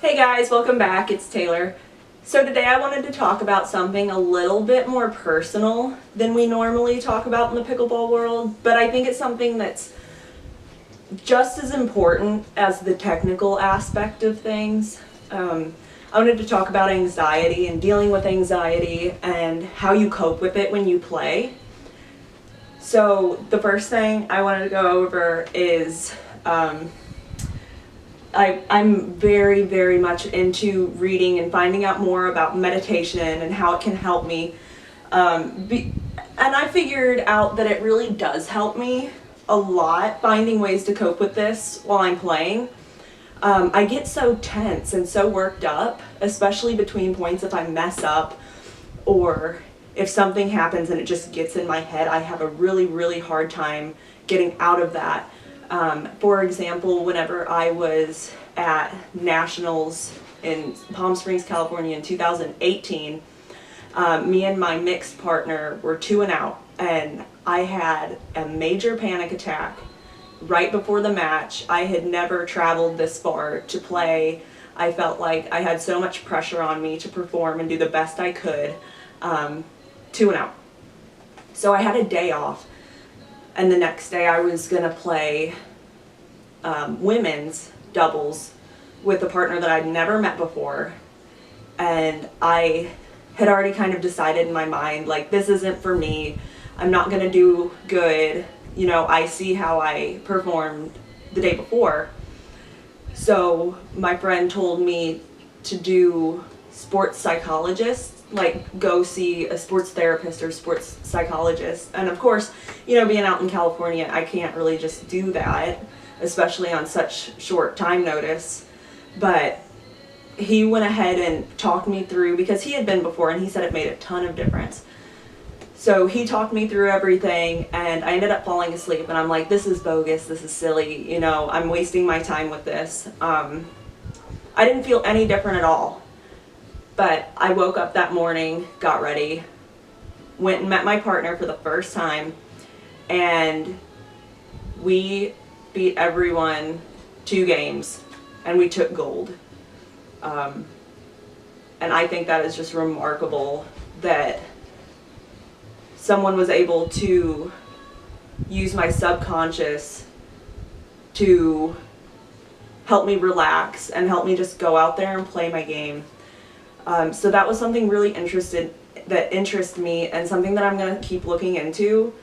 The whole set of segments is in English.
Hey guys, welcome back. It's Taylor. So today I wanted to talk about something a little bit more personal than we normally talk about in the pickleball world, but I think it's something that's just as important as the technical aspect of things. I wanted to talk about anxiety and dealing with anxiety and how you cope with it when you play. So the first thing I wanted to go over is I'm very, very much into reading and finding out more about meditation and how it can help me. And I figured out that it really does help me a lot, finding ways to cope with this while I'm playing. I get so tense and so worked up, especially between points if I mess up or if something happens and it just gets in my head. I have a really, really hard time getting out of that. For example, whenever I was at Nationals in Palm Springs, California in 2018, me and my mixed partner were 2-0, and I had a major panic attack right before the match. I had never traveled this far to play. I felt like I had so much pressure on me to perform and do the best I could. 2-0. So I had a day off. And the next day I was going to play women's doubles with a partner that I'd never met before. And I had already kind of decided in my mind, like, this isn't for me. I'm not going to do good. You know, I see how I performed the day before. So my friend told me to do sports psychologist, like go see a sports therapist or sports psychologist. And of course, you know, being out in California, I can't really just do that, especially on such short time notice. But he went ahead and talked me through, because he had been before and he said it made a ton of difference. So he talked me through everything, and I ended up falling asleep, and I'm like, this is bogus, this is silly, you know, I'm wasting my time with this. I didn't feel any different at all. But I woke up that morning, got ready, went and met my partner for the first time, and we beat everyone 2 games, and we took gold. And I think that is just remarkable that someone was able to use my subconscious to help me relax and help me just go out there and play my game. So that was something really that interests me, and something that I'm going to keep looking into.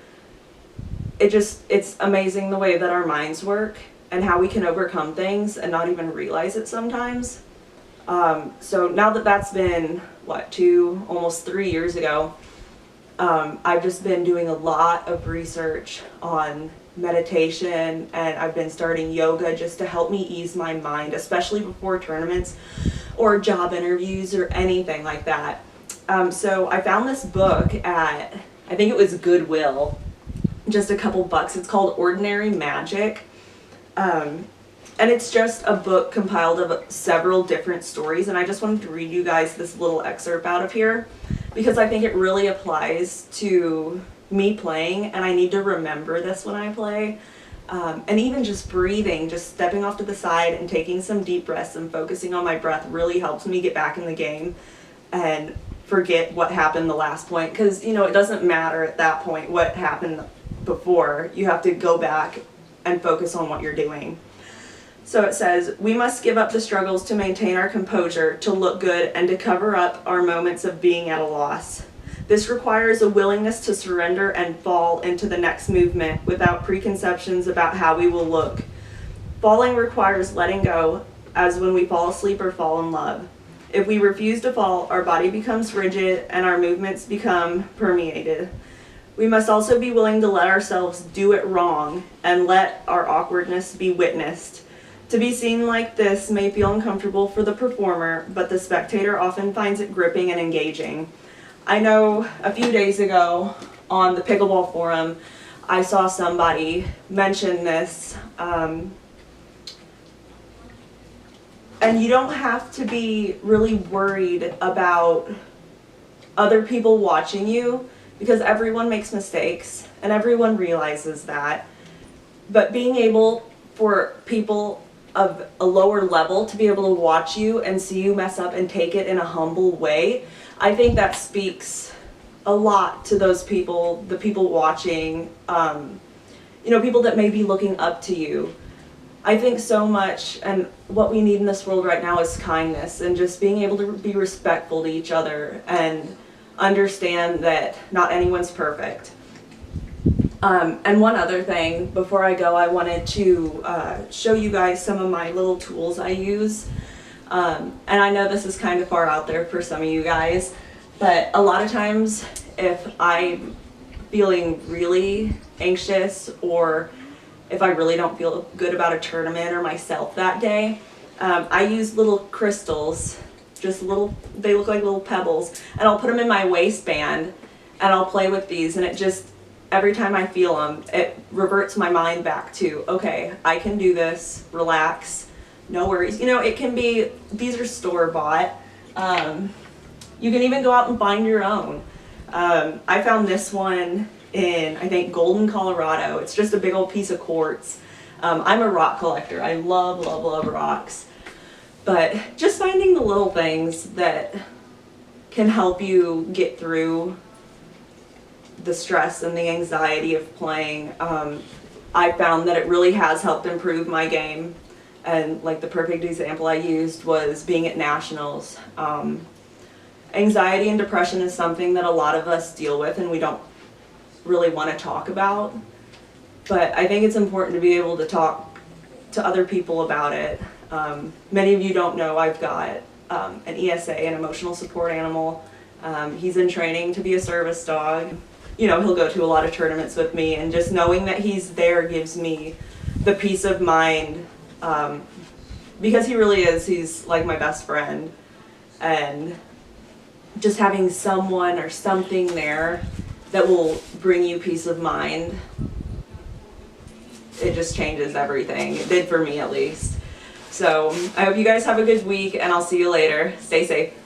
It's amazing the way that our minds work and how we can overcome things and not even realize it sometimes. So now that that's been, almost 3 years ago, I've just been doing a lot of research on meditation, and I've been starting yoga just to help me ease my mind, especially before tournaments or job interviews or anything like that. So I found this book at, I think it was Goodwill, just a couple bucks. It's called Ordinary Magic. And it's just a book compiled of several different stories, and I just wanted to read you guys this little excerpt out of here because I think it really applies to me playing, and I need to remember this when I play. And even just breathing, just stepping off to the side and taking some deep breaths and focusing on my breath really helps me get back in the game and forget what happened the last point, because, you know, it doesn't matter at that point what happened before. You have to go back and focus on what you're doing. So it says, we must give up the struggles to maintain our composure, to look good, and to cover up our moments of being at a loss. This requires a willingness to surrender and fall into the next movement without preconceptions about how we will look. Falling requires letting go, as when we fall asleep or fall in love. If we refuse to fall, our body becomes rigid and our movements become permeated. We must also be willing to let ourselves do it wrong and let our awkwardness be witnessed. To be seen like this may feel uncomfortable for the performer, but the spectator often finds it gripping and engaging. I know a few days ago on the Pickleball forum, I saw somebody mention this, and you don't have to be really worried about other people watching you, because everyone makes mistakes and everyone realizes that. But being able for people of a lower level to be able to watch you and see you mess up and take it in a humble way, I think that speaks a lot to those people, the people watching, people that may be looking up to you. I think so much, and what we need in this world right now is kindness and just being able to be respectful to each other and understand that not anyone's perfect. And one other thing, before I go, I wanted to show you guys some of my little tools I use. And I know this is kind of far out there for some of you guys, but a lot of times if I'm feeling really anxious or if I really don't feel good about a tournament or myself that day, I use little crystals, they look like little pebbles, and I'll put them in my waistband and I'll play with these, and it just, every time I feel them, it reverts my mind back to, okay, I can do this, relax, no worries. It can be, these are store-bought. You can even go out and find your own. I found this one in, I think, Golden, Colorado. It's just a big old piece of quartz. I'm a rock collector. I love, love, love rocks. But just finding the little things that can help you get through the stress and the anxiety of playing. I found that it really has helped improve my game. And like the perfect example I used was being at nationals. Anxiety and depression is something that a lot of us deal with and we don't really want to talk about. But I think it's important to be able to talk to other people about it. Many of you don't know I've got an ESA, an emotional support animal. He's in training to be a service dog. He'll go to a lot of tournaments with me, and just knowing that he's there gives me the peace of mind, because he really is, he's like my best friend. And just having someone or something there that will bring you peace of mind, it just changes everything. It did for me, at least. So I hope you guys have a good week, and I'll see you later. Stay safe.